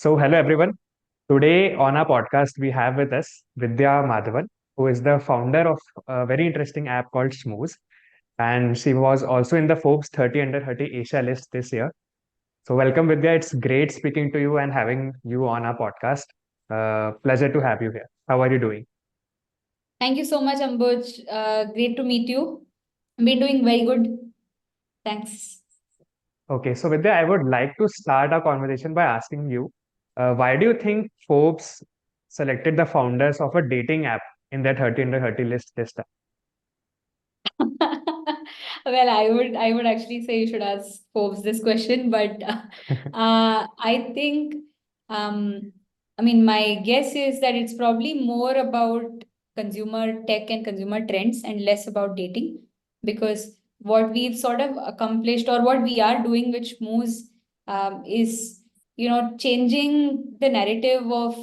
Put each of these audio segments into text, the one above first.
Hello everyone. Today on our podcast, we have with us Vidya Madhavan, who is the founder of a very interesting app called Schmooze. And she was also in the Forbes 30 under 30 Asia list this year. So, welcome, Vidya. It's great speaking to you and having you on our podcast. Pleasure to have you here. How are you doing? Thank you so much, Ambuj. Great to meet you. I've been doing very good. Thanks. Okay, so Vidya, I would like to start our conversation by asking you, why do you think Forbes selected the founders of a dating app in their 30 under 30 list this time? Well, I would actually say you should ask Forbes this question, but I think I mean my guess is that it's probably more about consumer tech and consumer trends and less about dating, because what we've sort of accomplished or what we are doing with Schmooze is changing the narrative of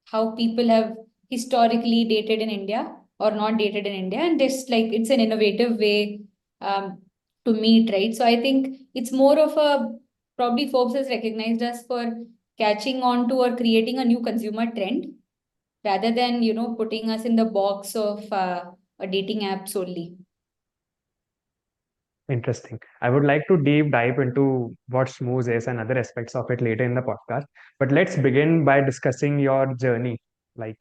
how people have historically dated in India or not dated in India. And this, like, it's an innovative way to meet, right? So I think it's more of a probably Forbes has recognized us for catching on to or creating a new consumer trend rather than, putting us in the box of a dating app solely. Interesting. I would like to deep dive into what Schmooze is and other aspects of it later in the podcast. But let's begin by discussing your journey, like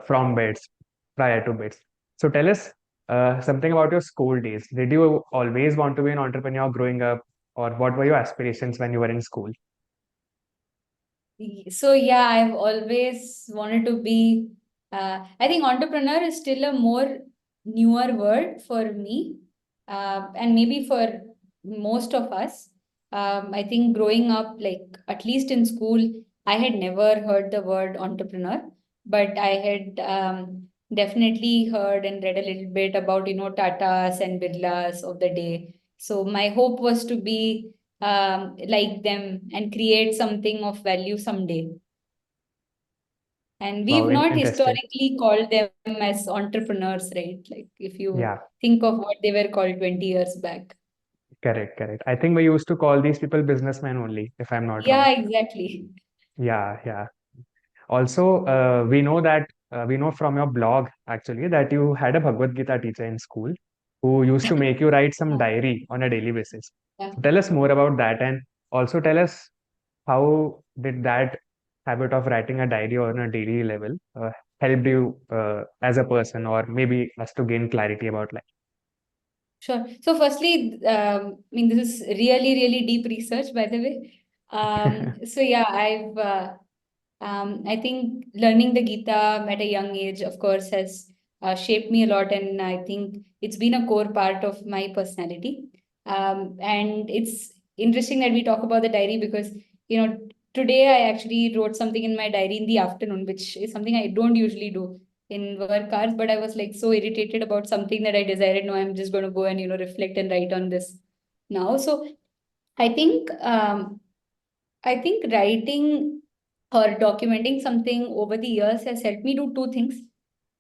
from beds, prior to beds. So tell us something about your school days. Did you always want to be an entrepreneur growing up, or what were your aspirations when you were in school? So yeah, I've always wanted to be. I think entrepreneur is still a more newer word for me, and maybe for most of us. I think growing up, like at least in school, I had never heard the word entrepreneur, but I had definitely heard and read a little bit about Tatas and Birlas of the day. So my hope was to be like them and create something of value someday. And we've Wow, not interesting. historically called them as entrepreneurs, right? Like if you Yeah, think of what they were called 20 years back. correct, correct. I think we used to call these people businessmen only, if I'm not wrong. Yeah, exactly. Yeah, yeah. Also, we know from your blog actually that you had a Bhagavad Gita teacher in school who used to make you write some Yeah. diary on a daily basis. Yeah. So tell us more about that, and also tell us how did that habit of writing a diary on a daily level helped you as a person, or maybe us to gain clarity about life. Sure. So, firstly, I mean, this is really, really deep research, by the way. So yeah, I think learning the Gita at a young age, of course, has shaped me a lot, and I think it's been a core part of my personality. And it's interesting that we talk about the diary because, today I actually wrote something in my diary in the afternoon, which is something I don't usually do in work hours, but I was like so irritated about something that I decided, no, I'm just going to go and, reflect and write on this now. So I think, I think writing or documenting something over the years has helped me do two things.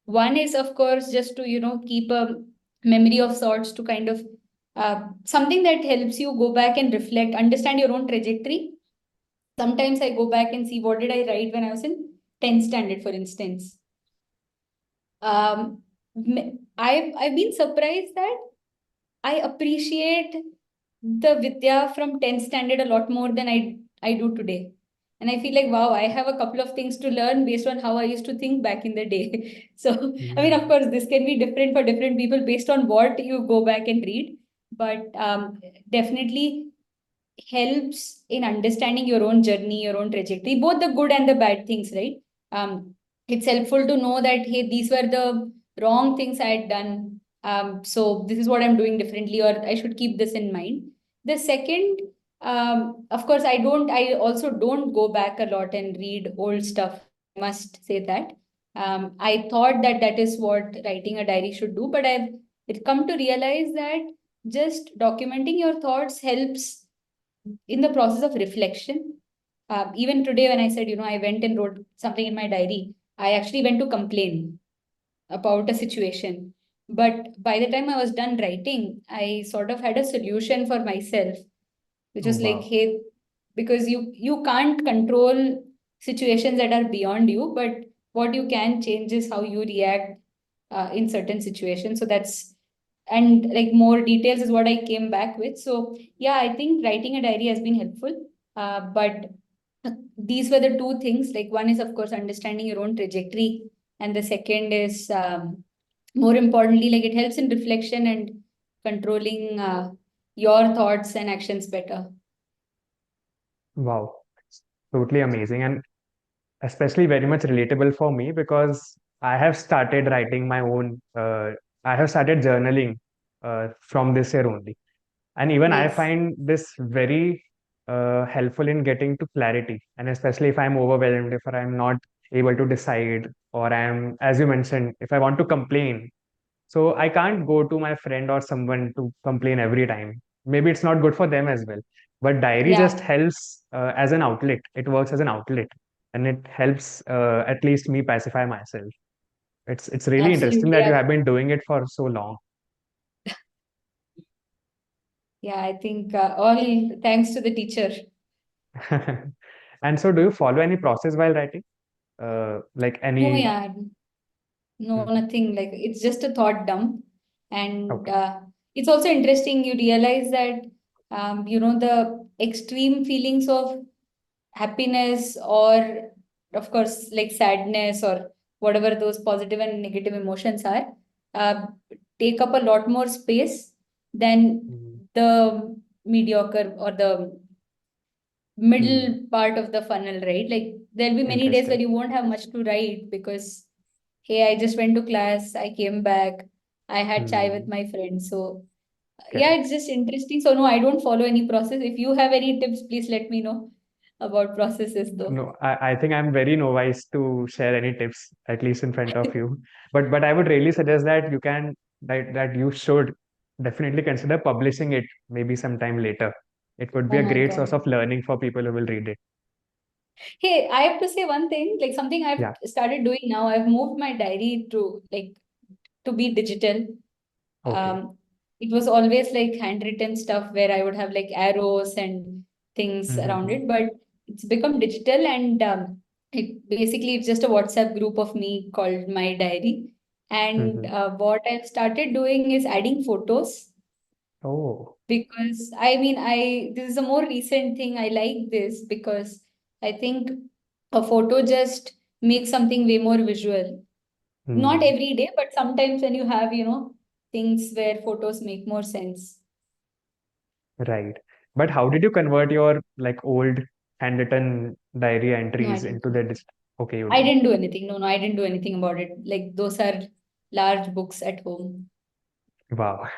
One is, of course, just to, keep a memory of sorts to kind of something that helps you go back and reflect, understand your own trajectory. Sometimes I go back and see what did I write when I was in 10th standard, for instance. Um, I've been surprised that I appreciate the Vidya from 10th standard a lot more than I do today. And I feel like, wow, I have a couple of things to learn based on how I used to think back in the day. So, I mean, of Mm. course, this can be different for different people based on what you go back and read. But definitely helps in understanding your own journey, your own trajectory, both the good and the bad things, right? It's helpful to know that, hey, these were the wrong things I had done. So this is what I'm doing differently, or I should keep this in mind. The second, of course, I also don't go back a lot and read old stuff. I must say that. I thought that that is what writing a diary should do, but I've come to realize that just documenting your thoughts helps in the process of reflection. Even today, when I said, I went and wrote something in my diary, I actually went to complain about a situation. But by the time I was done writing, I sort of had a solution for myself, which Oh, was like, wow. hey, because you can't control situations that are beyond you, but what you can change is how you react in certain situations. So that's, and like more details is what I came back with. So yeah, I think writing a diary has been helpful. But these were the two things. Like one is of course understanding your own trajectory, and the second is more importantly, like it helps in reflection and controlling your thoughts and actions better. Wow, it's totally amazing, and especially very much relatable for me because I have started writing my own. I have started journaling from this year only, and even I Nice. find this very helpful in getting to clarity, and especially if I'm overwhelmed, if I'm not able to decide, or I'm, as you mentioned, if I want to complain. So I can't go to my friend or someone to complain every time. Maybe it's not good for them as well. But diary just Yeah, helps as an outlet. It works as an outlet, and it helps at least me pacify myself. It's really interesting absolutely. that you Yeah, have been doing it for so long. yeah, I think all thanks to the teacher. And so, do you follow any process while writing? Like No, any? yeah, no, Mhm. nothing. Like it's just a thought dump. And Okay. it's also interesting, you realize that the extreme feelings of happiness, or of course like sadness, or whatever those positive and negative emotions are, uh, take up a lot more space than Mhm. the mediocre or the Hmm. middle part of the funnel, right? Like there'll be many days where Interesting. you won't have much to write because, hey, I just went to class, I came back, I had chai with Hmm. my friends. So yeah, it's Correct. just interesting. So no, I don't follow any process. If you have any tips, please let me know about processes though. No, I think I'm very novice to share any tips, at least in front of you. But I would really suggest that you can that you should definitely consider publishing it maybe sometime later. It could be Oh a my great source God. of learning for people who will read it. Hey, I have to say one thing, like something I've Yeah. started doing now. I've moved my diary to be digital. Okay. It was always like handwritten stuff where I would have like arrows and things around Mm-hmm. it, but it's become digital, and it's just a WhatsApp group of me called My Diary. And Mm-hmm. what I've started doing is adding photos, Oh. because I mean, I this is a more recent thing. I like this because I think a photo just makes something way more visual. Not Hmm. every day, but sometimes when you have, things where photos make more sense. Right. But how did you convert your like old handwritten diary No, I entries didn't. into the okay, you I didn't. didn't do anything. No, I didn't do anything about it. Like those are large books at home. Wow.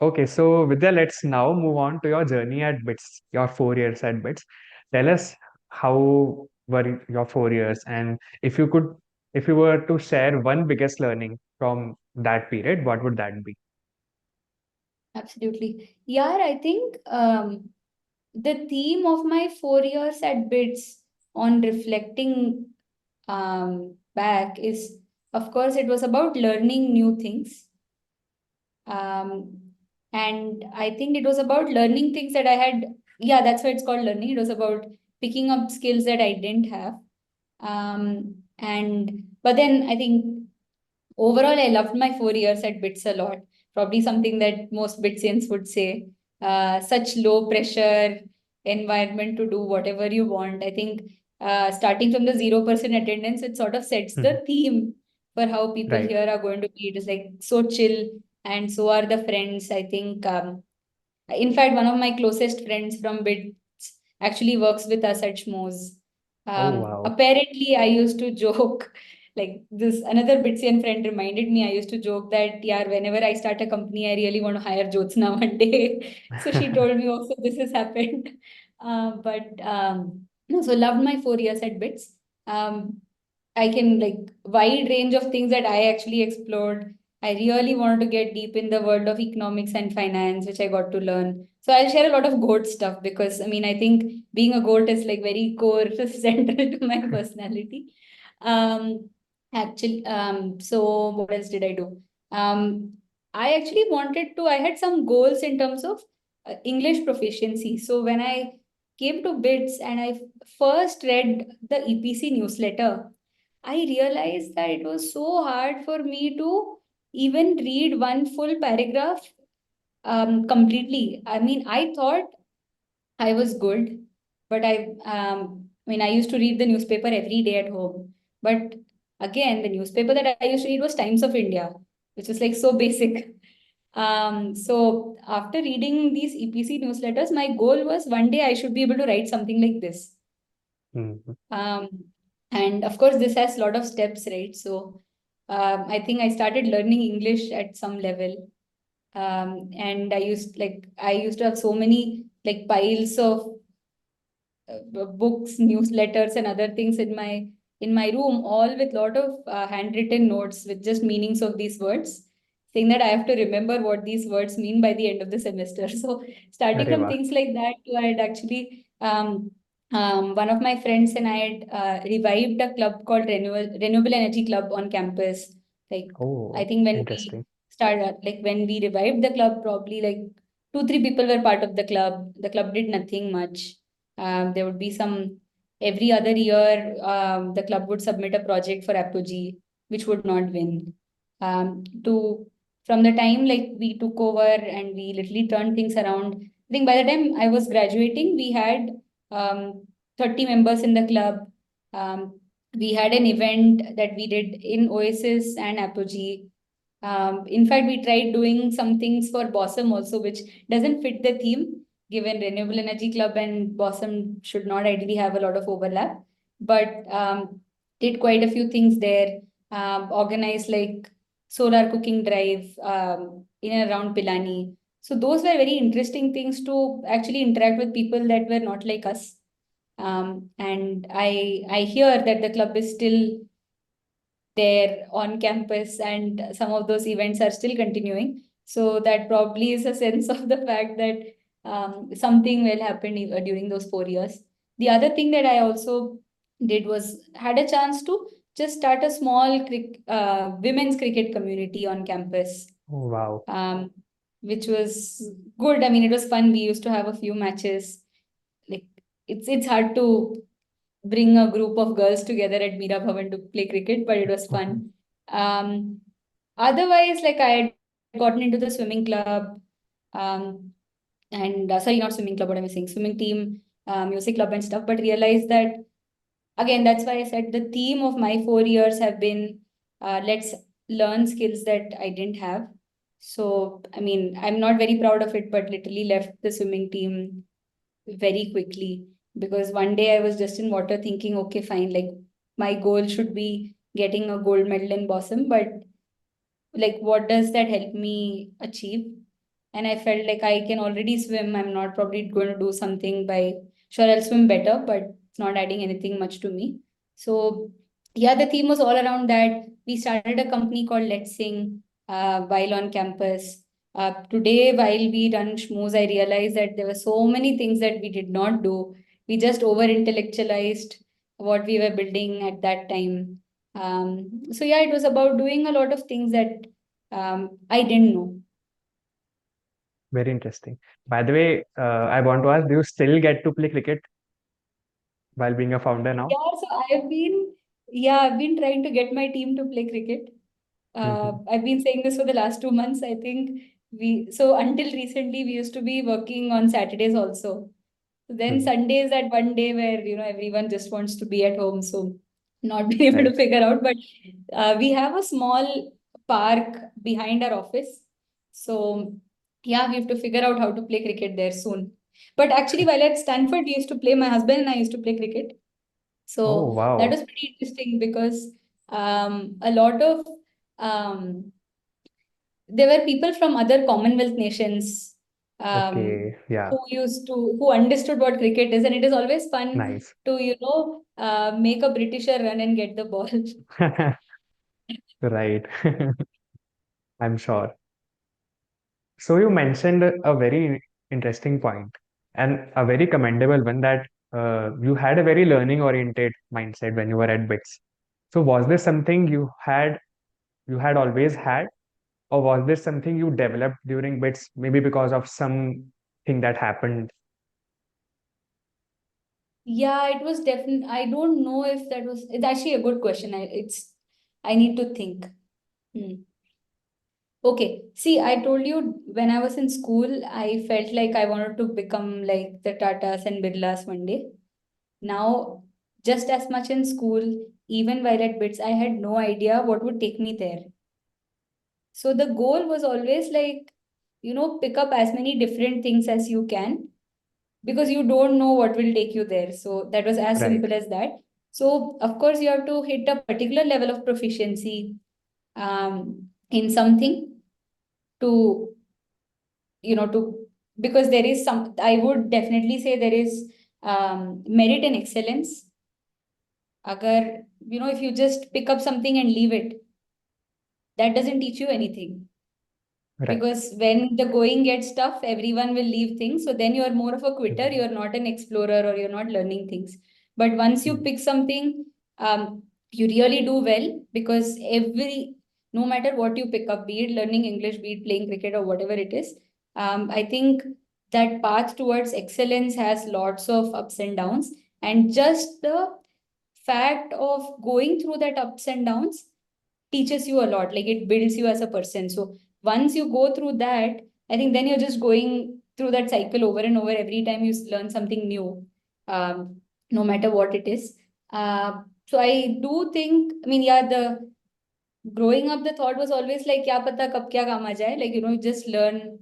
Okay, so Vidya, let's now move on to your journey at BITS, your 4 years at BITS. Tell us how were your 4 years, and if you were to share one biggest learning from that period, what would that be? Absolutely. Yeah, I think the theme of my 4 years at BITS on reflecting back is, of course, it was about learning new things. Um, and I think it was about learning things that I had. Yeah, that's why it's called learning. It was about picking up skills that I didn't have. And but then I think overall, I loved my 4 years at BITS a lot. Probably something that most BITSians would say. Such low pressure environment to do whatever you want. I think starting from the 0% attendance, it sort of sets Mhm. the theme for how people Right. here are going to be. It is like so chill, and so are the friends. I think in fact, one of my closest friends from BITS actually works with us at Schmooze. Oh, wow. Apparently, I used to joke, like this another Bitsian friend reminded me, I used to joke that, yeah, whenever I start a company, I really want to hire Jyotsna one day. So she told me also this has happened. But no, so loved my 4 years at BITS. Um, I can like wide range of things that I actually explored. I really wanted to get deep in the world of economics and finance, which I got to learn. So I'll share a lot of goat stuff because I mean I think being a goat is like very core central to my personality. Um, so what else did I do? Um, I actually wanted to. I had some goals in terms of English proficiency. So when I came to BITS and I first read the EPC newsletter, I realized that it was so hard for me to even read one full paragraph completely. I mean, I thought I was good, but I used to read the newspaper every day at home. But again, the newspaper that I used to read was Times of India, which was like so basic. So after reading these EPC newsletters, my goal was one day I should be able to write something like this. Mhm. Um, and of course, this has a lot of steps, right? So I think I started learning English at some level. And I used to have so many like piles of books, newsletters, and other things in my room, all with lot of handwritten notes with just meanings of these words, saying that I have to remember what these words mean by the end of the semester. So starting Arey from wah. things like that, I had actually one of my friends and I had revived a club called Renewable Energy Club on campus. Like I Oh, think when we interesting. started, like when we revived the club, probably like 2, 3 people were part of the club. The club did nothing much. There would be some every other year, the club would submit a project for Apogee, which would not win. To From the time like we took over and we literally turned things around. I think by the time I was graduating, we had 30 members in the club. Um, we had an event that we did in Oasis and Apogee. In fact, we tried doing some things for Bossum also, which doesn't fit the theme, given Renewable Energy Club and Bossum should not ideally have a lot of overlap. But did quite a few things there. Organized like solar cooking drive in and around Pilani. So those were very interesting things to actually interact with people that were not like us. And I hear that the club is still there on campus and some of those events are still continuing. So that probably is a sense of the fact that something will happen during those 4 years. The other thing that I also did was had a chance to just start a small women's cricket community on campus, Oh, wow. um, which was good. I mean, it was fun. We used to have a few matches. Like it's hard to bring a group of girls together at Mira Bhavan to play cricket, but it was Mhm. fun. Um, Otherwise, like I had gotten into the swimming club, um, and sorry, not swimming club, what am I saying? Swimming team, music club and stuff, but realized that again, that's why I said the theme of my 4 years have been let's learn skills that I didn't have. So, I mean, I'm not very proud of it, but literally left the swimming team very quickly because one day I was just in water thinking, okay, fine, like my goal should be getting a gold medal in Bosom, but like what does that help me achieve? And I felt like I can already swim. I'm not probably going to do something by sure I'll swim better, but it's not adding anything much to me. So yeah, the theme was all around that. We started a company called Let's Sing while on campus. Today, while we run Schmooze, I realized that there were so many things that we did not do. We just over intellectualized what we were building at that time. So yeah, it was about doing a lot of things that I didn't know. Very interesting. By the way, I want to ask, do you still get to play cricket while being a founder now? Yeah, so I've been trying to get my team to play cricket. Mhm. I've been saying this for the last 2 months. I think so until recently, we used to be working on Saturdays also. Then Hmm. Sunday is that one day where, everyone just wants to be at home. So not being able to Right. figure out, but we have a small park behind our office. So yeah, we have to figure out how to play cricket there soon. But actually, while at Stanford, we used to play, my husband and I used to play cricket. Oh, So that wow. was pretty interesting because a lot of um, there were people from other Commonwealth nations Okay. Yeah. who understood what cricket is, and it is always fun Nice. to make a Britisher run and get the ball. Right. I'm sure. So you mentioned a very interesting point and a very commendable one that you had a very learning oriented mindset when you were at BITS. So was this something you had always had, or was this something you developed during BITS, maybe because of something that happened? Yeah, it was definitely. I don't know if that was. It's actually a good question. I need to think. Hmm. Okay. See, I told you when I was in school, I felt like I wanted to become like the Tatas and Birlas one day. Now, just as much in school, even while at BITS, I had no idea what would take me there. So the goal was always like, pick up as many different things as you can because you don't know what will take you there. So that was as Right. simple as that. So of course you have to hit a particular level of proficiency in something to to because there is some. I would definitely say there is merit and excellence. Agar if you just pick up something and leave it, that doesn't teach you anything. Right. Because when the going gets tough, everyone will leave things. So then you are more of a quitter. Mhm. You're not an explorer or you're not learning things. But once you Mhm. pick something, you really do well because no matter what you pick up, be it learning English, be it playing cricket or whatever it is, I think that path towards excellence has lots of ups and downs. And just the fact of going through that ups and downs teaches you a lot, like it builds you as a person. So once you go through that, I think then you're just going through that cycle over and over every time you learn something new, no matter what it is. So I do think, I mean, yeah, the growing up, the thought was always like, kya pata kab kya kaam aa jaye, like, just learn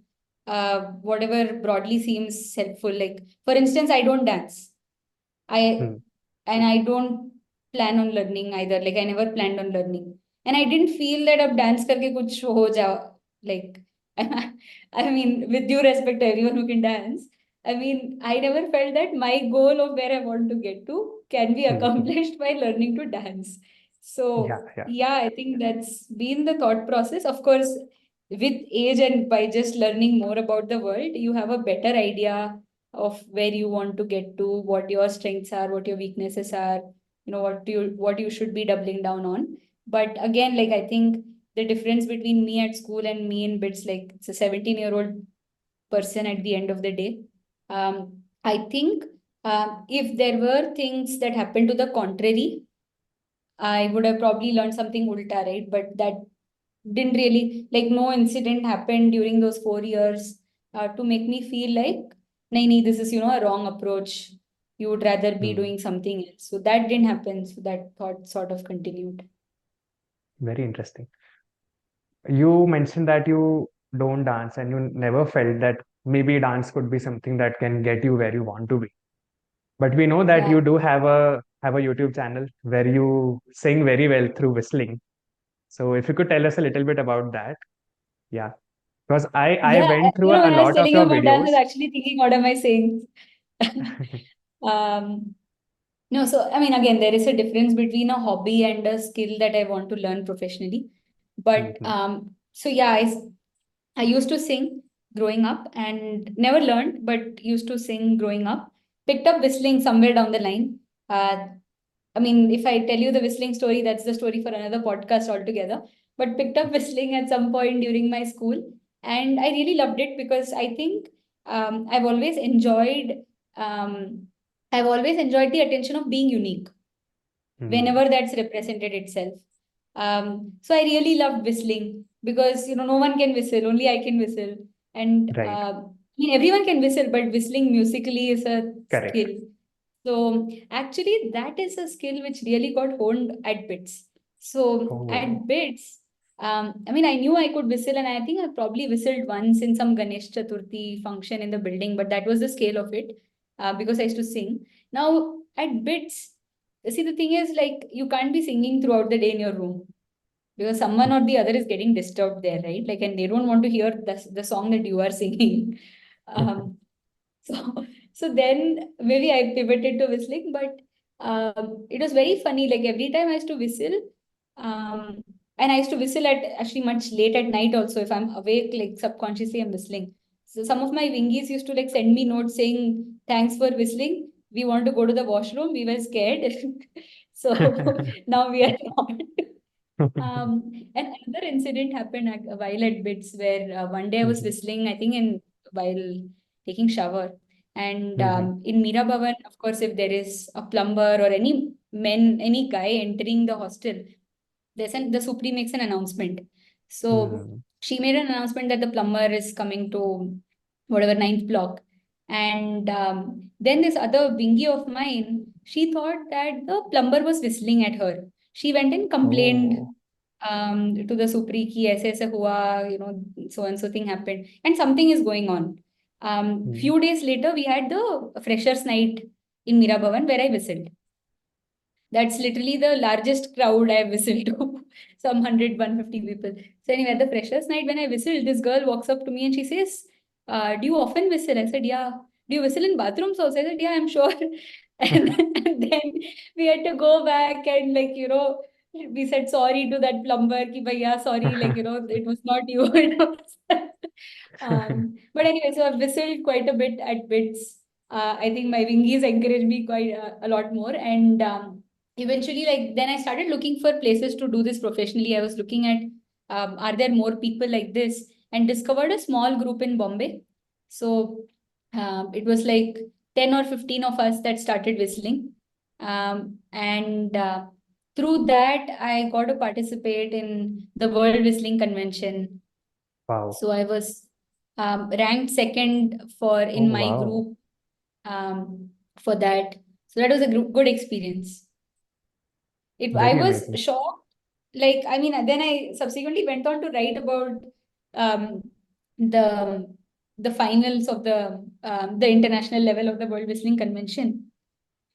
whatever broadly seems helpful. Like, for instance, I don't dance. I Mm. and I don't plan on learning either. Like I never planned on learning. And I didn't feel that अब dance करके कुछ हो जा like I mean with due respect to everyone who can dance, I mean I never felt that my goal of where I want to get to can be Mhm. accomplished by learning to dance. Yeah, So yeah. yeah, I think that's been the thought process. Of course, with age and by just learning more about the world, you have a better idea of where you want to get to, what your strengths are, what your weaknesses are, what you should be doubling down on. But again, like I think the difference between me at school and me in bits, like it's a 17-year-old person at the end of the day. I think if there were things that happened to the contrary, I would have probably learned something ulta, right? But that didn't really, like, no incident happened during those 4 years to make me feel like, nahi, this is, a wrong approach. You would rather be Mm. doing something else. So that didn't happen. So that thought sort of continued. Very interesting. You mentioned that you don't dance and you never felt that maybe dance could be something that can get you where you want to be. But we know that Yeah. you do have a YouTube channel where you sing very well through whistling. So if you could tell us a little bit about that. Yeah. Because I Yeah. went through a When I was lot of telling you your about dance, I videos. was actually thinking, what am I saying? um, No, so I mean, again, there is a difference between a hobby and a skill that I want to learn professionally. But Mhm. so yeah, I used to sing growing up and never learned, but used to sing growing up. Picked up whistling somewhere down the line. Uh, I mean, if I tell you the whistling story, that's the story for another podcast altogether. But picked up whistling at some point during my school, and I really loved it because I think um, I've always enjoyed um, I've always enjoyed the attention of being unique Mm. whenever that's represented itself. So I really loved whistling because no one can whistle, only I can whistle, and Right. I mean everyone can whistle, but whistling musically is a Correct. skill. So actually, that is a skill which really got honed at BITS. So Oh. at BITS, I mean, I knew I could whistle, and I think I probably whistled once in some Ganesh Chaturthi function in the building, but that was the scale of it because I used to sing. Now at BITS, see, the thing is, like, you can't be singing throughout the day in your room because someone or the other is getting disturbed there, right? Like, and they don't want to hear the song that you are singing. Um, so, so then maybe I pivoted to whistling, but it was very funny. Like every time I used to whistle, and I used to whistle at actually much late at night also. If I'm awake, like subconsciously I'm whistling. So some of my wingies used to like send me notes saying, "Thanks for whistling. We want to go to the washroom. We were scared, so now we are not." And another incident happened while at BITS where one day I was whistling, I think in while taking shower. And Mm-hmm. in Meera Bhavan, of course, if there is a plumber or any guy entering the hostel, the Supri makes an announcement. So Mm. she made an announcement that the plumber is coming to whatever ninth block. And then this other bingy of mine, she thought that the plumber was whistling at her. She went and complained Oh. to the Supri ki aise hua, so and so thing happened, and something is going on. Mm. Few days later, we had the freshers' night in Meera Bhavan where I whistled. That's literally the largest crowd I've whistled to, some 150 people. So anyway, at the freshers' night when I whistled, this girl walks up to me and she says, "Do you often whistle?" I said, "Yeah." "Do you whistle in bathrooms also?" I said, "Yeah, I'm sure." And then we had to go back and we said sorry to that plumber, ki bhaiya, sorry, it was not you. It was but anyway, so I've whistled quite a bit at bits. I think my wingies encouraged me quite a lot more. And eventually, then I started looking for places to do this professionally. I was looking at are there more people like this, and discovered a small group in Bombay. So it was like 10 or 15 of us that started whistling. And through that, I got to participate in the World Whistling Convention. Wow. So I was ranked second for Oh, in my wow. group for that. So that was a good experience. I Very was amazing. shocked. I mean, then I subsequently went on to write about um, the the finals of the international level of the World Whistling Convention,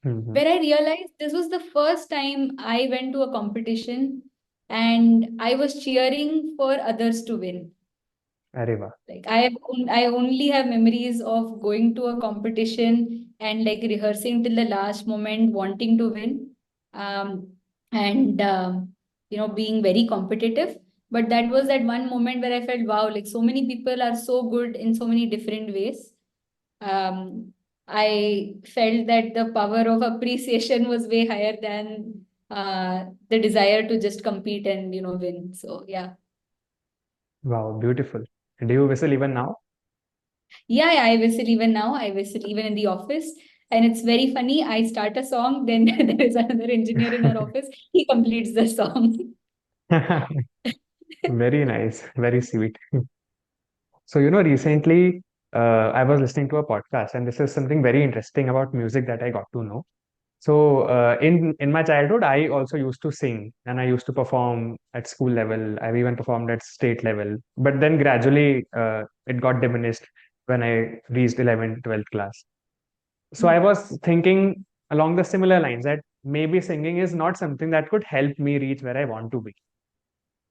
Mm-hmm. where I realized this was the first time I went to a competition and I was cheering for others to win. Areva. I only have memories of going to a competition and rehearsing till the last moment, wanting to win, um, and being very competitive. But that was that one moment where I felt, wow, like so many people are so good in so many different ways. Um, I felt that the power of appreciation was way higher than the desire to just compete and win. So yeah. Wow, beautiful. Do you whistle even now? Yeah, I whistle even now. I whistle even in the office. And it's very funny. I start a song, then there is another engineer in our office. He completes the song. Very nice. Very sweet. So, recently I was listening to a podcast, and this is something very interesting about music that I got to know. So, in my childhood, I also used to sing, and I used to perform at school level. I've even performed at state level. But then gradually, it got diminished when I reached 11th, 12th class. So I was thinking along the similar lines that maybe singing is not something that could help me reach where I want to be.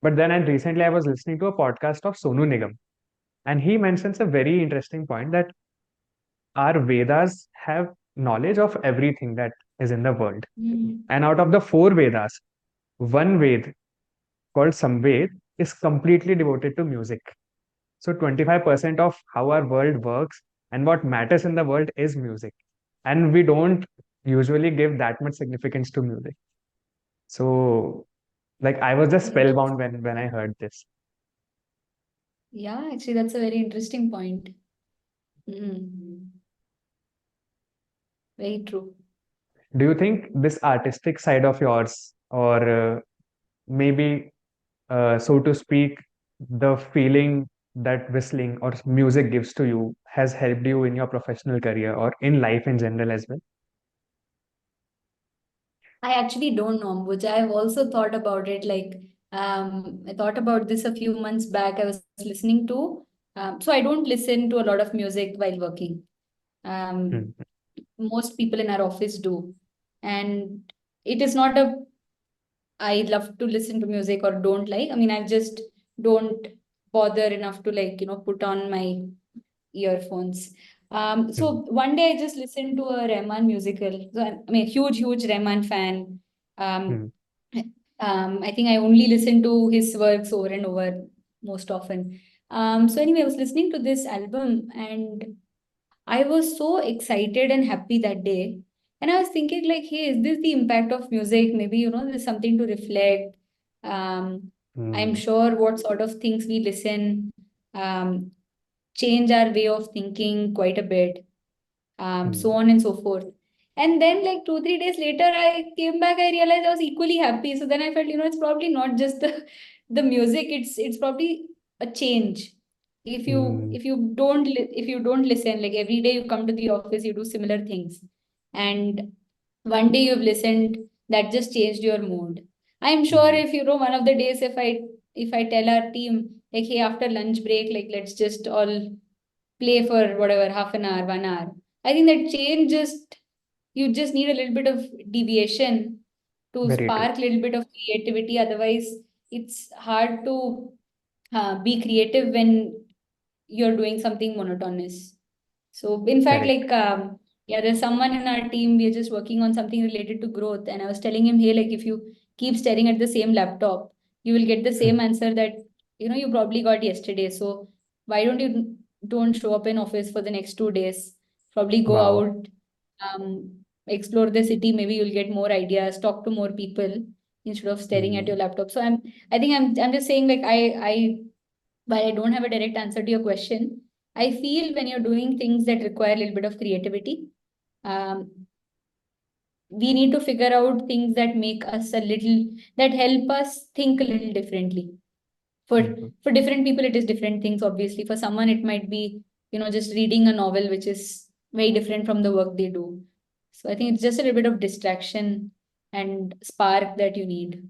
But then, and recently, I was listening to a podcast of Sonu Nigam, and he mentions a very interesting point that our Vedas have knowledge of everything that is in the world. Mm. And out of the four Vedas, one Ved called Samved is completely devoted to music. So 25% of how our world works and what matters in the world is music. And we don't usually give that much significance to music. So like I was just Very interesting. spellbound when I heard this. Yeah, actually, that's a very interesting point. Mm. Very true. Do you think this artistic side of yours, or maybe so to speak, the feeling that whistling or music gives to you has helped you in your professional career or in life in general as well? I actually don't know, Ambuj. I've also thought about it. I thought about this a few months back. I was listening to, so I don't listen to a lot of music while working. Um, Hmm. Most people in our office do. And it is not a I love to listen to music or don't like. I mean, I just don't bother enough to put on my earphones. Hmm. So one day I just listened to a Rahman musical. So I mean, a huge Rahman fan. Hmm. Um, I think I only listen to his works over and over most often. So anyway, I was listening to this album and I was so excited and happy that day. And I was thinking, hey, is this the impact of music? Maybe, there's something to reflect. I'm Hmm. sure what sort of things we listen um, change our way of thinking quite a bit. so on and so forth. And then like 2, 3 days later, I came back, I realized I was equally happy. So then I felt, it's probably not just the music, it's probably a change. If you don't listen, like every day you come to the office, you do similar things. And one day you've listened, that just changed your mood. I'm sure if one of the days if I tell our team, like, hey, after lunch break, like let's just all play for whatever, half an hour, 1 hour. I think that change just you just need a little bit of deviation to Very true. spark a little bit of creativity. Otherwise, it's hard to be creative when you're doing something monotonous. So, in fact, Correct. like, yeah, there's someone in our team, we're just working on something related to growth. And I was telling him, hey, like, if you keep staring at the same laptop, you will get the same answer that, you probably got yesterday. So, why don't show up in office for the next 2 days? Probably go Wow. out, explore the city. Maybe you'll get more ideas, talk to more people instead of staring at your laptop. So, I think I'm just saying, like, while I don't have a direct answer to your question, I feel when you're doing things that require a little bit of creativity, um, we need to figure out things that make us that help us think a little differently. For Mhm. for different people, it is different things. Obviously, for someone, it might be just reading a novel, which is very different from the work they do. So I think it's just a little bit of distraction and spark that you need.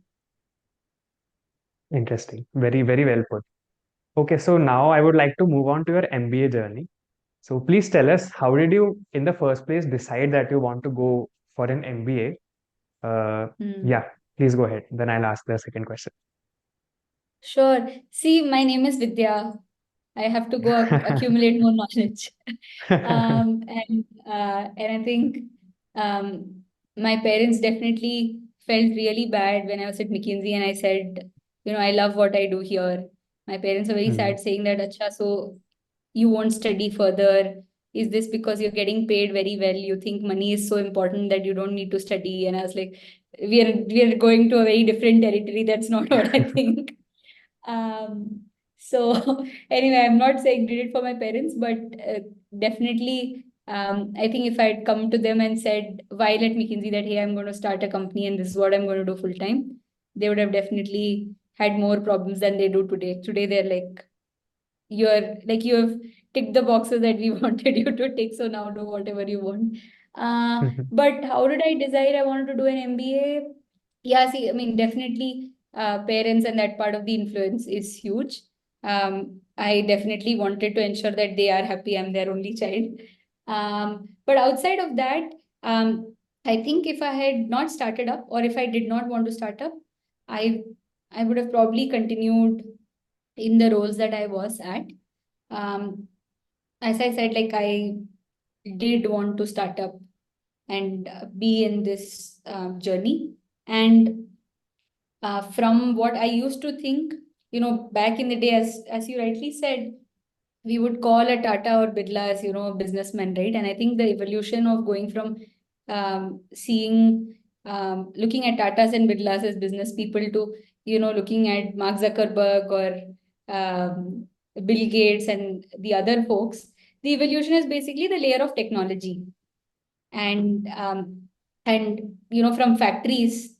Interesting. Very, very well put. Okay, so now I would like to move on to your MBA journey. So please tell us, how did you, in the first place, decide that you want to go for an MBA? Hmm. Yeah, please go ahead. Then I'll ask the second question. Sure. See, my name is Vidya. I have to go accumulate more knowledge. And I think um, my parents definitely felt really bad when I was at McKinsey and I said, I love what I do here. My parents are very Hmm. sad saying that, Acha, so you won't study further. Is this because you're getting paid very well? You think money is so important that you don't need to study? And I was like, we are going to a very different territory. That's not what I think. Um, so anyway, I'm not saying did it for my parents, but definitely, I think if I'd come to them and said while at McKinsey that, hey, I'm going to start a company and this is what I'm going to do full time, they would have definitely had more problems than they do today. Today, they're like, you have ticked the boxes that we wanted you to tick, so now do whatever you want. But how did I decide I wanted to do an MBA? Yeah, see, I mean, definitely parents and that part of the influence is huge. I definitely wanted to ensure that they are happy. I'm their only child. But outside of that, I think if I had not started up or if I did not want to start up, I I would have probably continued in the roles that I was at. Um, as I said, like I did want to start up and be in this journey. And from what I used to think, back in the day, as you rightly said, we would call a Tata or Birla as, businessmen, right? And I think the evolution of going from looking at Tatas and Birlas as business people to, looking at Mark Zuckerberg or Bill Gates and the other folks, the evolution is basically the layer of technology. And from factories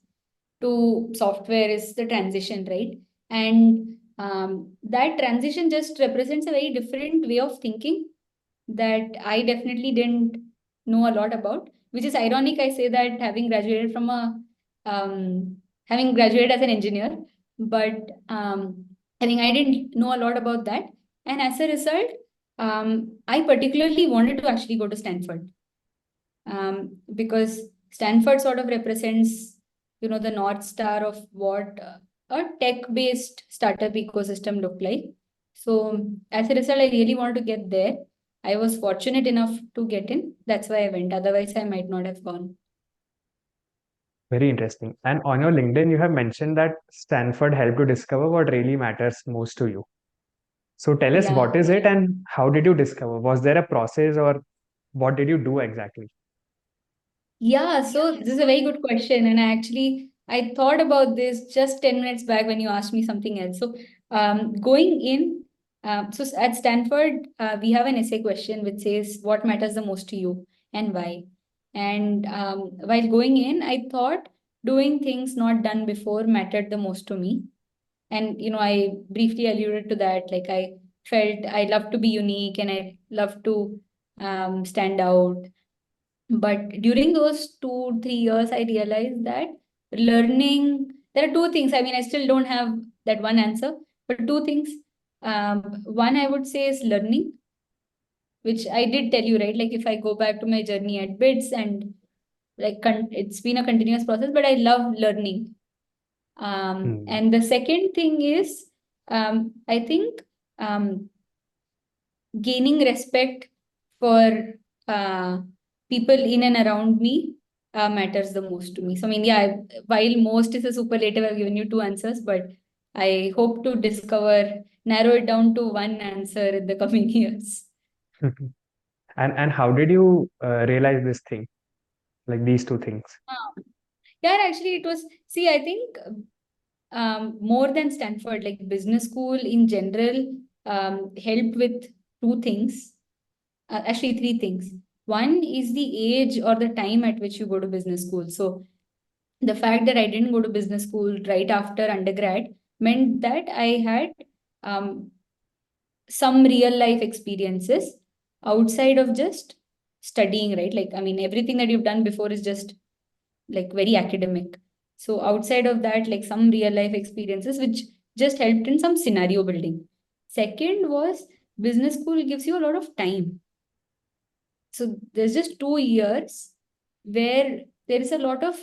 to software is the transition, right? And that transition just represents a very different way of thinking that I definitely didn't know a lot about, which is ironic. I say that having graduated as an engineer, but I think I didn't know a lot about that. And as a result, I particularly wanted to actually go to Stanford because Stanford sort of represents, the North Star of what a tech-based startup ecosystem look like. So as a result, I really wanted to get there. I was fortunate enough to get in. That's why I went. Otherwise, I might not have gone. Very interesting. And on your LinkedIn, you have mentioned that Stanford helped you discover what really matters most to you. So tell us, what Yeah. is it and how did you discover? Was there a process or what did you do exactly? Yeah, so this is a very good question. And I thought about this just 10 minutes back when you asked me something else. So going in, at Stanford, we have an essay question which says, what matters the most to you? and why. And while going in, I thought doing things not done before mattered the most to me. And I briefly alluded to that. Like, I felt I love to be unique and I love to stand out. But during those 2 3 years, I realized that learning, there are two things. I mean, I still don't have that one answer, but two things. One, I would say, is learning, which I did tell you, right? Like, if I go back to my journey at BITS, and like it's been a continuous process, but I love learning. And the second thing is, I think, gaining respect for people in and around me matters the most to me. So, I mean, yeah, while most is a superlative, I've given you two answers, but I hope to narrow it down to one answer in the coming years. And how did you realize this thing, like these two things? Yeah, actually, it was, see, I think more than Stanford, like business school in general, helped with two things. Actually, three things. One is the age or the time at which you go to business school. So the fact that I didn't go to business school right after undergrad meant that I had um, some real life experiences outside of just studying, right? Like, I mean, everything that you've done before is just like very academic. So outside of that, like some real life experiences, which just helped in some scenario building. Second was, business school gives you a lot of time. So there's just 2 years where there is a lot of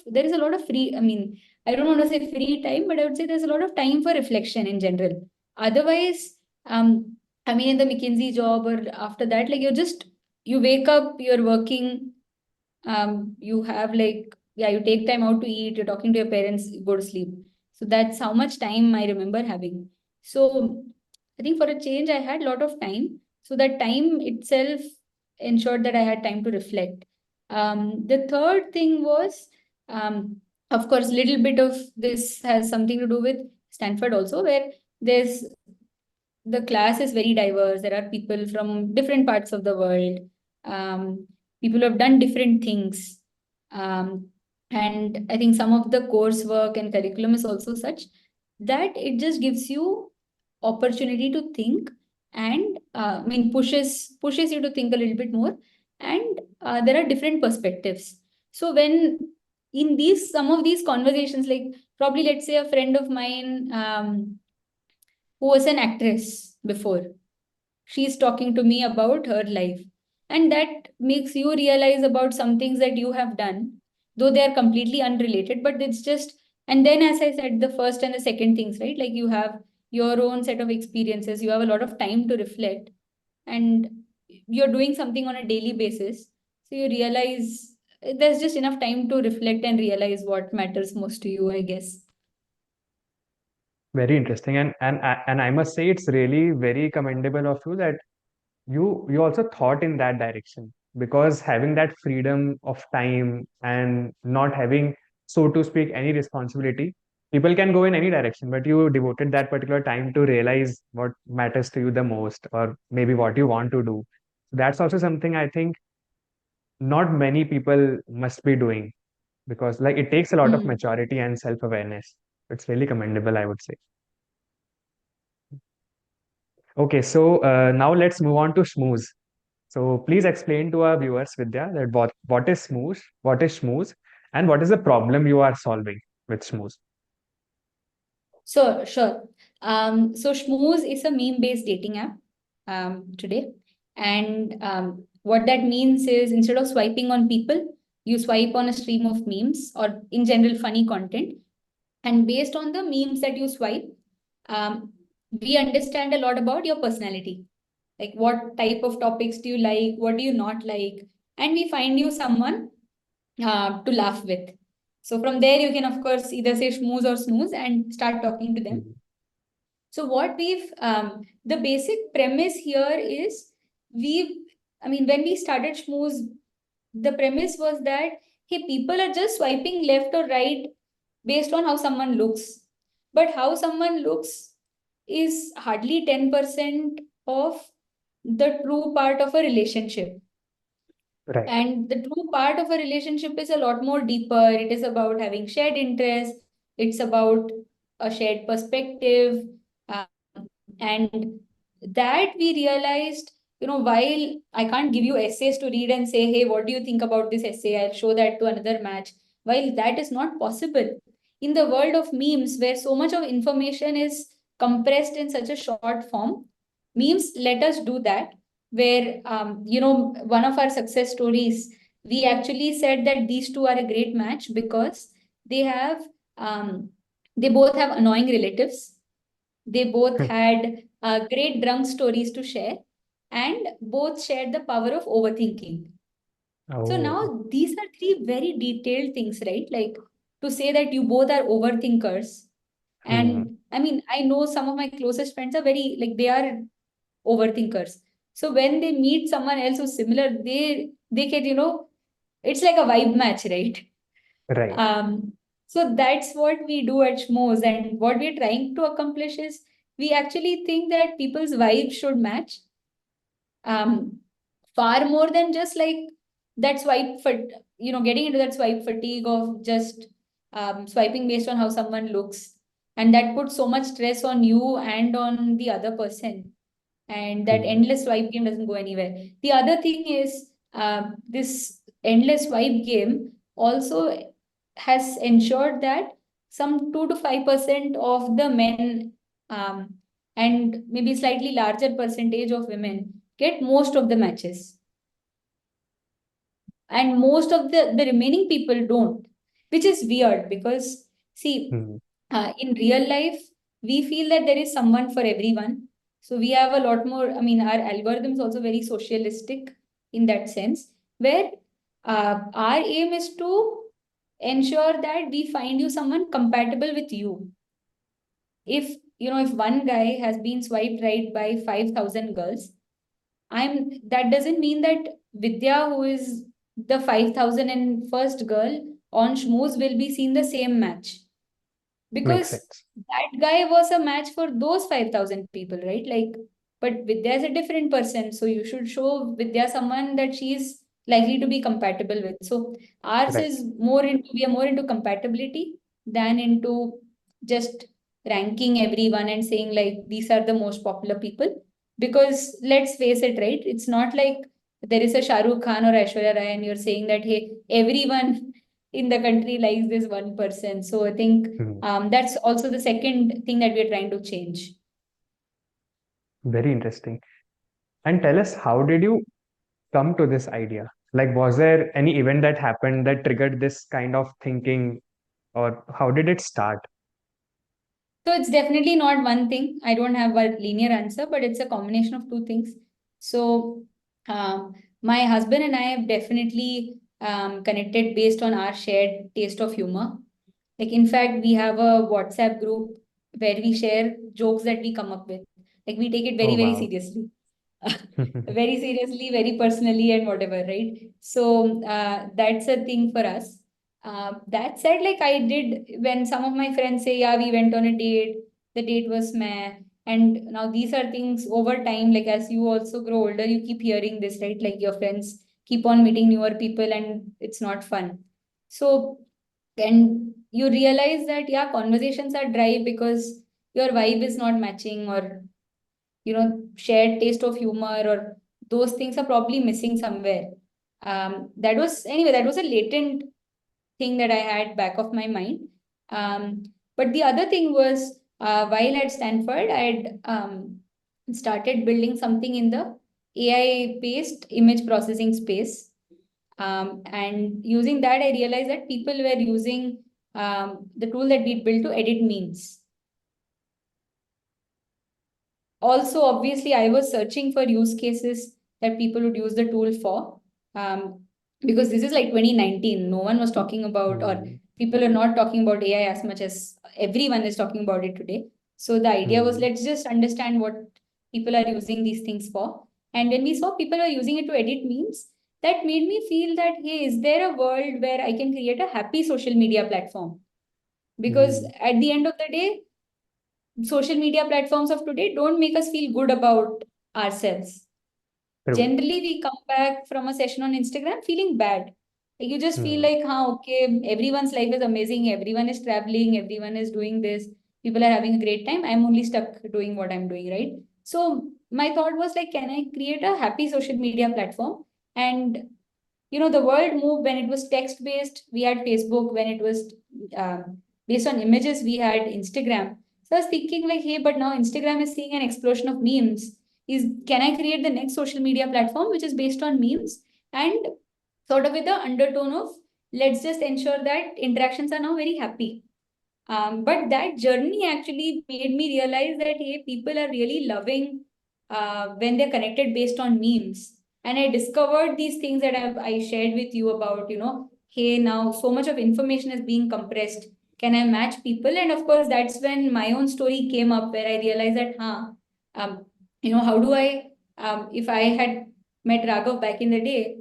free, I mean, I don't want to say free time, but I would say there's a lot of time for reflection in general. Otherwise, I mean, in the McKinsey job or after that, like, you wake up, you're working, you have, like, yeah, you take time out to eat, you're talking to your parents, you go to sleep. So that's how much time I remember having. So I think for a change, I had a lot of time. So that time itself ensured that I had time to reflect. The third thing was, of course, little bit of this has something to do with Stanford also, where there's the class is very diverse. There are people from different parts of the world. People who have done different things. And I think some of the coursework and curriculum is also such that it just gives you opportunity to think, and I mean, pushes you to think a little bit more. And there are different perspectives. So when in these some of these conversations, like, probably, let's say, a friend of mine who was an actress before, she's talking to me about her life, and that makes you realize about some things that you have done, though they are completely unrelated, but it's just. And then, as I said, the first and the second things, right? Like, you have your own set of experiences, you have a lot of time to reflect, and you're doing something on a daily basis, so you realize there's just enough time to reflect and realize what matters most to you, I guess. Very interesting, and I must say it's really very commendable of you that you also thought in that direction, because having that freedom of time and not having, so to speak, any responsibility, people can go in any direction, but you devoted that particular time to realize what matters to you the most, or maybe what you want to do. That's also something I think not many people must be doing, because like it takes a lot of Hmm. maturity and self-awareness. It's really commendable, I would say. Okay, so now let's move on to Schmooze. So please explain to our viewers, Vidya, that what is Schmooze, and what is the problem you are solving with Schmooze? So, sure. So Schmooze is a meme-based dating app today. And what that means is, instead of swiping on people, you swipe on a stream of memes, or in general funny content. And based on the memes that you swipe, we understand a lot about your personality. Like, what type of topics do you like? What do you not like? And we find you someone to laugh with. So from there, you can, of course, either say schmooze or snooze and start talking to them. Mhm. So the basic premise here is, I mean, when we started Schmooze, the premise was that, hey, people are just swiping left or right based on how someone looks. But how someone looks is hardly 10% of the true part of a relationship. Right. And the true part of a relationship is a lot more deeper. It is about having shared interests, it's about a shared perspective. And that we realized, while I can't give you essays to read and say, hey, what do you think about this essay? I'll show that to another match. While that is not possible in the world of memes, where so much of information is compressed in such a short form, memes let us do that. Where, one of our success stories, we actually said that these two are a great match because they have, they both have annoying relatives, they both had great drunk stories to share, and both shared the power of overthinking. So Oh. now these are three very detailed things, right? Like, to say that you both are overthinkers. Hmm. And I mean, I know some of my closest friends are very, like, they are overthinkers. So when they meet someone else who's similar, they can, it's like a vibe match, right? Right. Um, so that's what we do at Schmooze. And what we're trying to accomplish is we actually think that people's vibes should match, um, far more than just like that getting into that swipe fatigue of just swiping based on how someone looks. And that puts so much stress on you and on the other person. And that Hmm. endless swipe game doesn't go anywhere. The other thing is, this endless swipe game also has ensured that some 2 to 5% of the men, um, and maybe slightly larger percentage of women get most of the matches, and most of the remaining people don't, which is weird because, see, Hmm. in real life, we feel that there is someone for everyone. So we have a lot more, I mean, our algorithms also very socialistic in that sense, where our aim is to ensure that we find you someone compatible with you. If, if one guy has been swiped right by 5,000 girls, that doesn't mean that Vidya, who is the 5,001st girl on Schmooze, will be seen the same match, Makes because sense. that guy was a match for those 5,000 people, right? Like, but Vidya is a different person. So you should show Vidya someone that she's likely to be compatible with. So ours Right. is more into, we are more into compatibility than into just ranking everyone and saying like these are the most popular people. Because let's face it, right? It's not like there is a Shah Rukh Khan or Aishwarya Rai and you're saying that, hey, everyone in the country likes this one person. So I think Hmm. that's also the second thing that we're trying to change. Very interesting. And tell us, how did you come to this idea? Like, was there any event that happened that triggered this kind of thinking, or how did it start? So it's definitely not one thing. I don't have a linear answer, but it's a combination of two things. So my husband and I have definitely connected based on our shared taste of humor. Like, in fact, we have a WhatsApp group where we share jokes that we come up with. Like, we take it very, Oh, very wow. seriously. Very seriously, very personally, and whatever, right? So that's a thing for us. That said, like I did, when some of my friends say, yeah, we went on a date, the date was meh. And now these are things over time, like as you also grow older, you keep hearing this, right? Like your friends keep on meeting newer people and it's not fun. So, and you realize that, yeah, conversations are dry because your vibe is not matching, or shared taste of humor, or those things are probably missing somewhere. That was a latent thing that I had back of my mind. But the other thing was, while at Stanford, I had started building something in the AI based image processing space. And using that, I realized that people were using the tool that we built to edit memes. Also, obviously, I was searching for use cases that people would use the tool for. Um, because this is like 2019. No one was talking about, or Hmm. people are not talking about AI as much as everyone is talking about it today. So the idea was, Hmm. let's just understand what people are using these things for. And when we saw people are using it to edit memes, that made me feel that, hey, is there a world where I can create a happy social media platform? Because Hmm. at the end of the day, social media platforms of today don't make us feel good about ourselves. True. Generally we come back from a session on Instagram feeling bad. Like you just feel like, okay, everyone's life is amazing, everyone is traveling, everyone is doing this, people are having a great time. I'm only stuck doing what I'm doing, right? So my thought was like, can I create a happy social media platform? And the world moved when it was text based. We had Facebook. When it was based on images, we had Instagram. So I was thinking like, hey, but now Instagram is seeing an explosion of memes. Can I create the next social media platform which is based on memes and sort of with the undertone of let's just ensure that interactions are now very happy. But that journey actually made me realize that hey, people are really loving when they're connected based on memes. And I discovered these things that I shared with you about, hey, now so much of information is being compressed. Can I match people? And of course, that's when my own story came up where I realized that, how do if I had met Raghav back in the day,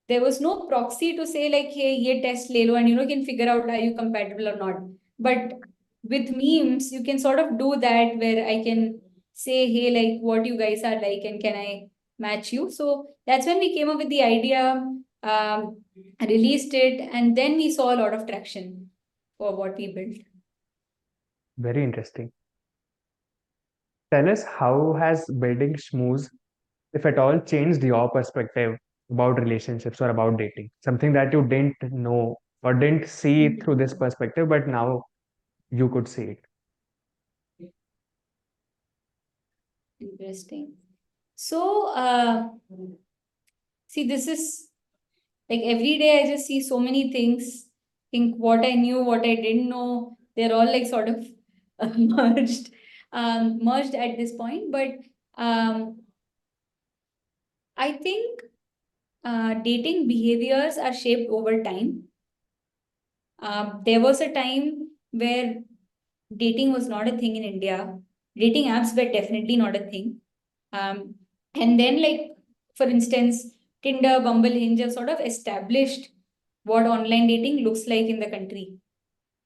there was no proxy to say like, hey, ye test le lo, and can figure out are you compatible or not. But with memes, you can sort of do that where I can say, hey, like what you guys are like, and can I match you? So that's when we came up with the idea, released it, and then we saw a lot of traction for what we built. Very interesting. Tell us, how has building Schmooze, if at all, changed your perspective about relationships or about dating? Something that you didn't know or didn't see through this perspective, but now you could see it. Interesting. So, see, this is like every day I just see so many things, think what I knew, what I didn't know. They're all like sort of merged at this point. But I think dating behaviors are shaped over time. There was a time where dating was not a thing in India. Dating apps were definitely not a thing. And then, like, for instance, Tinder, Bumble, Hinge have sort of established what online dating looks like in the country.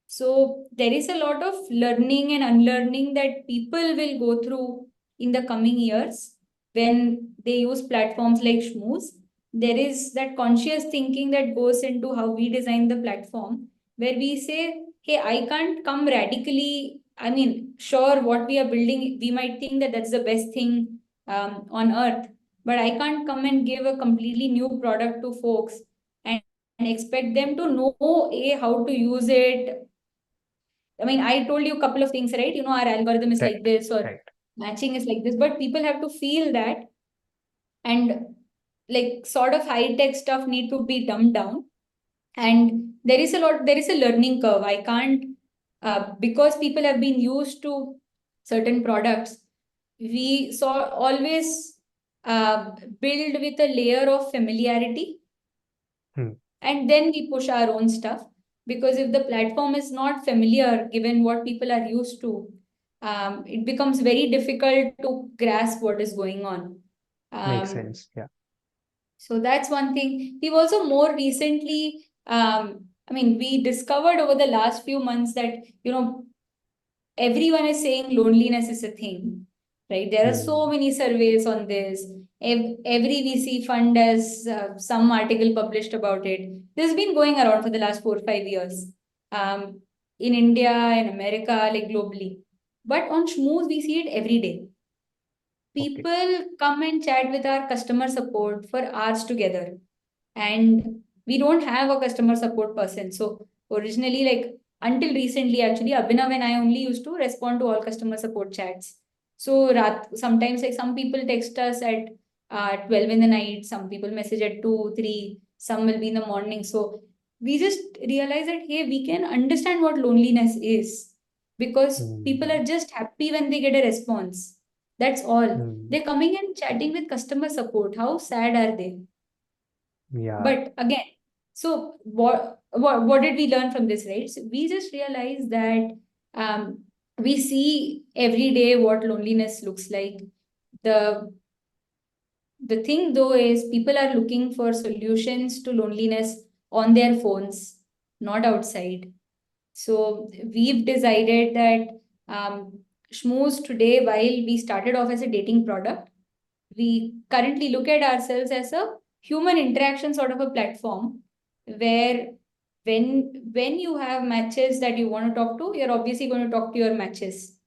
So there is a lot of learning and unlearning that people will go through in the coming years when they use platforms like Schmooze. There is that conscious thinking that goes into how we design the platform, where we say, hey, I can't come radically. I mean, sure, what we are building, we might think that that's the best thing on earth, but I can't come and give a completely new product to folks and expect them to know how to use it. I mean, I told you a couple of things, right? Our algorithm is Right, like this, or right. matching is like this, but people have to feel that, and like sort of high tech stuff need to be dumbed down. And there is a learning curve. I can't, because people have been used to certain products, we saw always build with a layer of familiarity, Hmm. and then we push our own stuff. Because if the platform is not familiar given what people are used to, it becomes very difficult to grasp what is going on. Makes um, sense. Yeah. so that's one thing. We've also more recently, I mean, we discovered over the last few months that everyone is saying loneliness is a thing, right? There are so Hmm. many surveys on this. Every VC fund has some article published about it. This has been going around for the last 4 or 5 years, um, in India, in America, like globally. But on Schmooze, we see it every day. Okay. People come and chat with our customer support for hours together, and we don't have a customer support person. So originally, like until recently, actually, Abhinav and I only used to respond to all customer support chats. So sometimes like some people text us at 12 in the night, some people message at 2, 3, some will be in the morning. So we just realize that hey, we can understand what loneliness is, because people Hmm. are just happy when they get a response. That's all. Hmm. They're coming and chatting with customer support. How sad are they? Yeah. But again, so what did we learn from this, right? So we just realized that we see every day what loneliness looks like. The the thing though is people are looking for solutions to loneliness on their phones, not outside. So we've decided that Schmooze today, while we started off as a dating product, we currently look at ourselves as a human interaction sort of a platform where when you have matches that you want to talk to, you're obviously going to talk to your matches.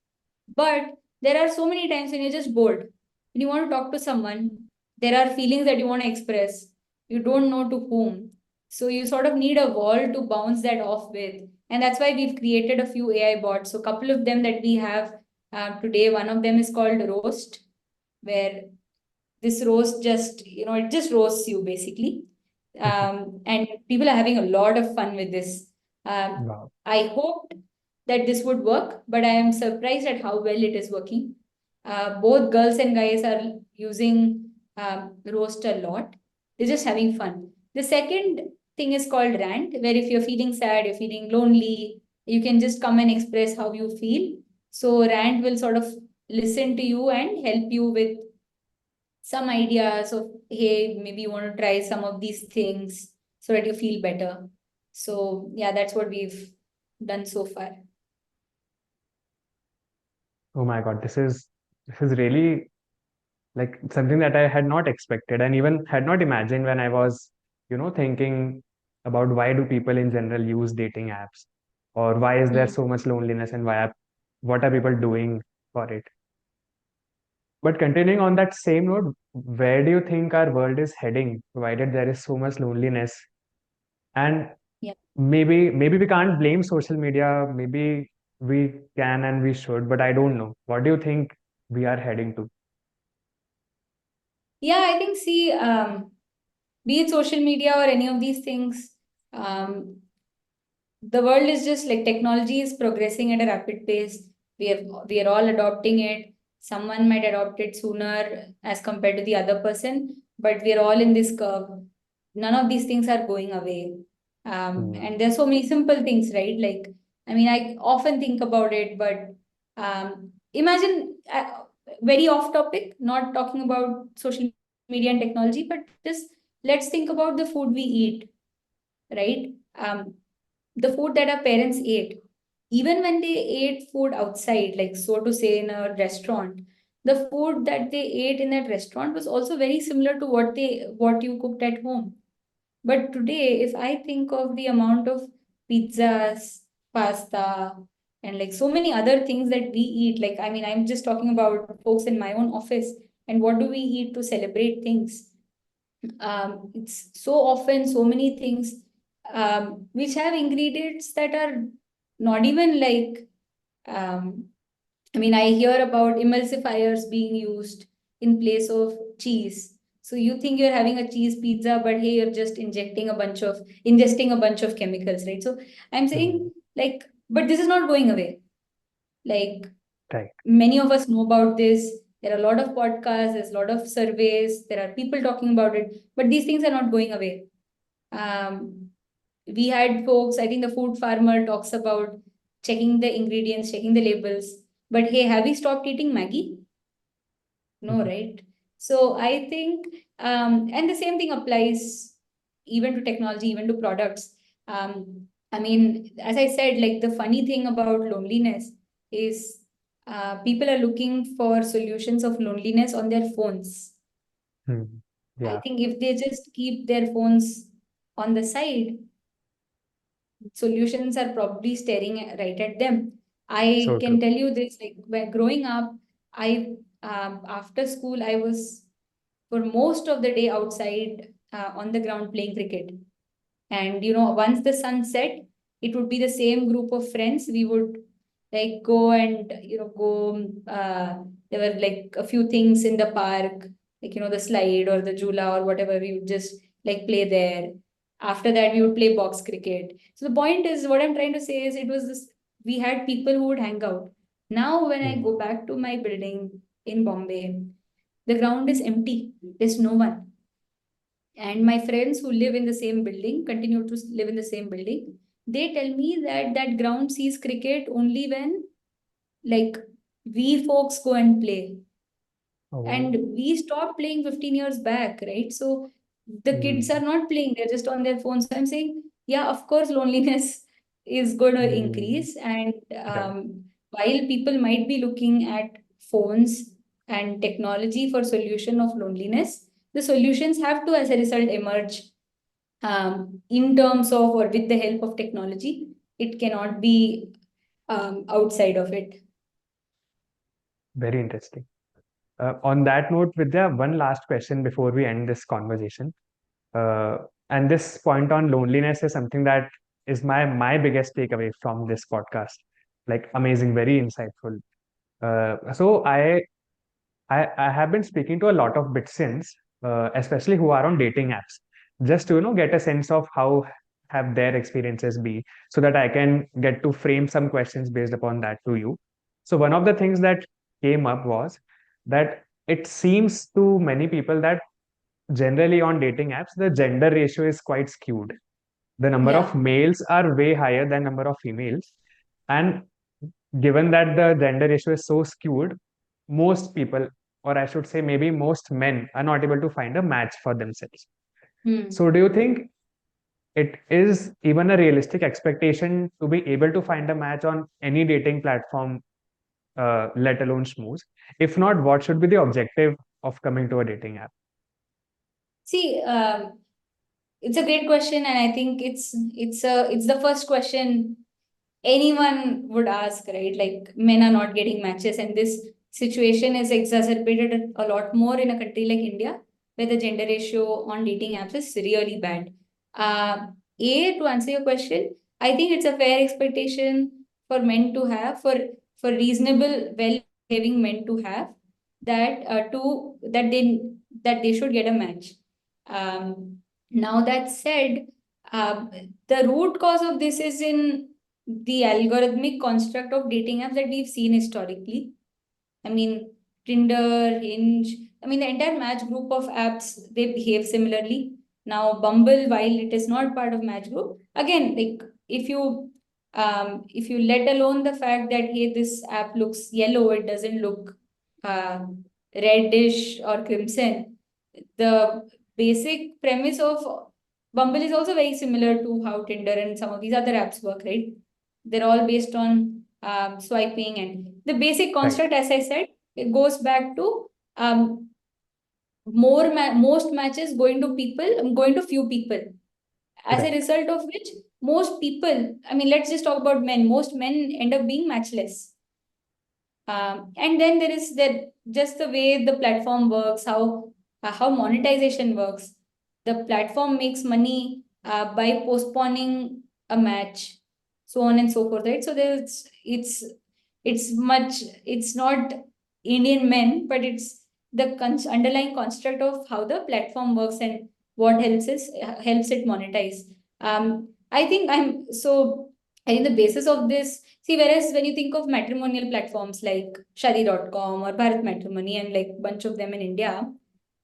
But there are so many times when you're just bored. When you want to talk to someone, there are feelings that you want to express. You don't know to whom. So you sort of need a wall to bounce that off with. And that's why we've created a few AI bots. So a couple of them that we have today, one of them is called Roast, where this roast just, it just roasts you basically. And people are having a lot of fun with this. Wow. I hoped that this would work, but I am surprised at how well it is working. Both girls and guys are using roast a lot. They're just having fun. The second thing is called rant, where if you're feeling sad, you're feeling lonely, you can just come and express how you feel. So rant will sort of listen to you and help you with some ideas of, hey, maybe you want to try some of these things so that you feel better. So yeah, that's what we've done so far. Oh my God, this is really like something that I had not expected and even had not imagined when I was, thinking about why do people in general use dating apps, or why is there Hmm. so much loneliness, and what are people doing for it. But continuing on that same note, where do you think our world is heading, provided there is so much loneliness? And Yeah. maybe we can't blame social media, maybe we can and we should, but I don't know. What do you think we are heading to? Yeah, I think, see, be it social media or any of these things, um, the world is just like technology is progressing at a rapid pace. We are all adopting it. Someone might adopt it sooner as compared to the other person, but we are all in this curve. None of these things are going away. Hmm. And there's so many simple things, right? Like, I mean, I often think about it, but imagine, very off topic, not talking about social media and technology, but just let's think about the food we eat, right? The food that our parents ate, even when they ate food outside, like so to say in a restaurant, the food that they ate in that restaurant was also very similar to what you cooked at home. But today, if I think of the amount of pizzas, pasta, and like so many other things that we eat, like, I mean, I'm just talking about folks in my own office, and what do we eat to celebrate things? It's so often so many things which have ingredients that are not even like, um, I mean, I hear about emulsifiers being used in place of cheese. So you think you're having a cheese pizza, but hey, you're just ingesting a bunch of chemicals, right? So I'm Hmm. saying, like, but this is not going away. Like, Right. many of us know about this. There are a lot of podcasts, there's a lot of surveys, there are people talking about it, but these things are not going away. We had folks, I think the food farmer talks about checking the ingredients, checking the labels. But hey, have we stopped eating Maggie? No, right? So I think, and the same thing applies even to technology, even to products. I mean, as I said, like the funny thing about loneliness is people are looking for solutions of loneliness on their phones. Hmm. I Yeah, think if they just keep their phones on the side, solutions are probably staring right at them. I so true. can tell you this, like when growing up, I after school I was for most of the day outside on the ground playing cricket. And once the sun set, it would be the same group of friends. We would like go and go. There were like a few things in the park, like the slide or the jula or whatever. We would just like play there. After that, we would play box cricket. So the point is, what I'm trying to say is, it was this. We had people who would hang out. Now, when I Hmm. go back to my building in Bombay, the ground is empty. There's no one. And my friends who live in the same building, continue to live in the same building, they tell me that that ground sees cricket only when like we folks go and play. And Oh. we stopped playing 15 years back, right? So the kids are Hmm. not playing, they're just on their phones. So I'm saying, yeah, of course, loneliness is going to Hmm. increase. And Right. while people might be looking at phones and technology for solution of loneliness, the solutions have to, as a result, emerge in terms of or with the help of technology. It cannot be outside of it. Very interesting. On that note, Vidya, one last question before we end this conversation. Uh, and this point on loneliness is something that is my biggest takeaway from this podcast. Like amazing, very insightful. So I have been speaking to a lot of Bitsins, especially who are on dating apps, just to get a sense of how have their experiences be, so that I can get to frame some questions based upon that to you. So one of the things that came up was that it seems to many people that generally on dating apps the gender ratio is quite skewed. The number of Yeah. males are way higher than number of females, and given that the gender ratio is so skewed, most people, or I should say maybe most men, are not able to find a match for themselves. So do you think it is even a realistic expectation to be able to find a match on any dating platform, let alone Schmooze? If not, what should be the objective of coming to a dating app? See, it's a great question, and I think it's the first question anyone would ask, right? Like, men are not getting matches, and this situation is exacerbated a lot more in a country like India, where the gender ratio on dating apps is really bad. Uh, to answer your question, I think it's a fair expectation for men to have, for reasonable, well-behaving men to have, that that they should get a match. Now that said, the root cause of this is in the algorithmic construct of dating apps that we've seen historically. I mean, Tinder, Hinge, I mean, the entire match group of apps, they behave similarly. Now, Bumble, while it is not part of match group, again, like if you let alone the fact that, hey, this app looks yellow, it doesn't look uh, reddish or crimson. The basic premise of Bumble is also very similar to how Tinder and some of these other apps work, right? They're all based on swiping, and the basic Right. construct, as I said, it goes back to most matches going to few people. As a Right. result of which, most people, I mean, let's just talk about men. Most men end up being matchless. And then there is that just the way the platform works, how monetization works. The platform makes money by postponing a match, so on and so forth, right? So it's not Indian men, but it's the underlying construct of how the platform works and what helps it monetize. I think I'm so I think the basis of this, see, whereas when you think of matrimonial platforms like Shadi.com or Bharat Matrimony and like bunch of them in India,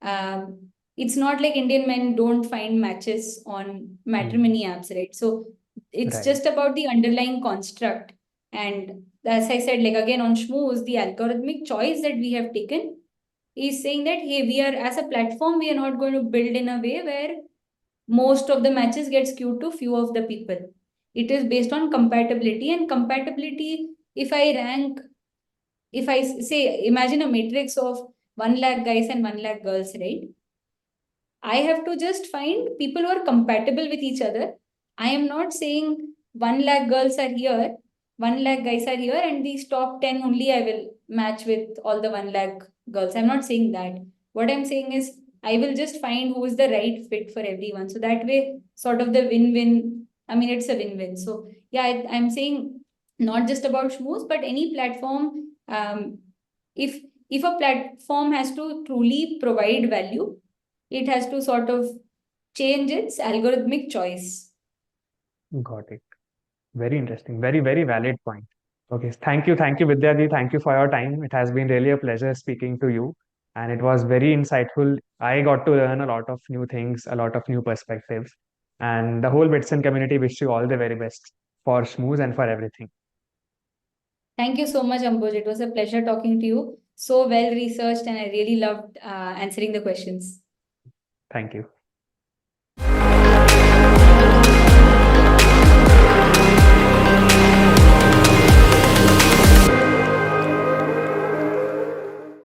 um, it's not like Indian men don't find matches on Mm. matrimony apps, right? So it's Right. just about the underlying construct. And as I said, like again on Schmooze, the algorithmic choice that we have taken is saying that, hey, we are as a platform, we are not going to build in a way where most of the matches get skewed to few of the people. It is based on compatibility, and compatibility, if I rank, if I say, imagine a matrix of 1 lakh guys and 1 lakh girls, right? I have to just find people who are compatible with each other. I am not saying 1 lakh girls are here, 1 lakh guys are here, and these top 10 only I will match with all the 1 lakh girls. I'm not saying that. What I'm saying is, I will just find who is the right fit for everyone. So that way, sort of the win win. I mean, it's a win win. So, yeah, I'm saying not just about Schmooze, but any platform. If if a platform has to truly provide value, it has to sort of change its algorithmic choice. Got it. Very interesting. Very, very valid point. Okay. Thank you, Vidyadi. Thank you for your time. It has been really a pleasure speaking to you. And it was very insightful. I got to learn a lot of new things, a lot of new perspectives. And the whole Bitsin community wish you all the very best for Schmooze and for everything. Thank you so much, Ambuj. It was a pleasure talking to you. So well researched, and I really loved answering the questions. Thank you.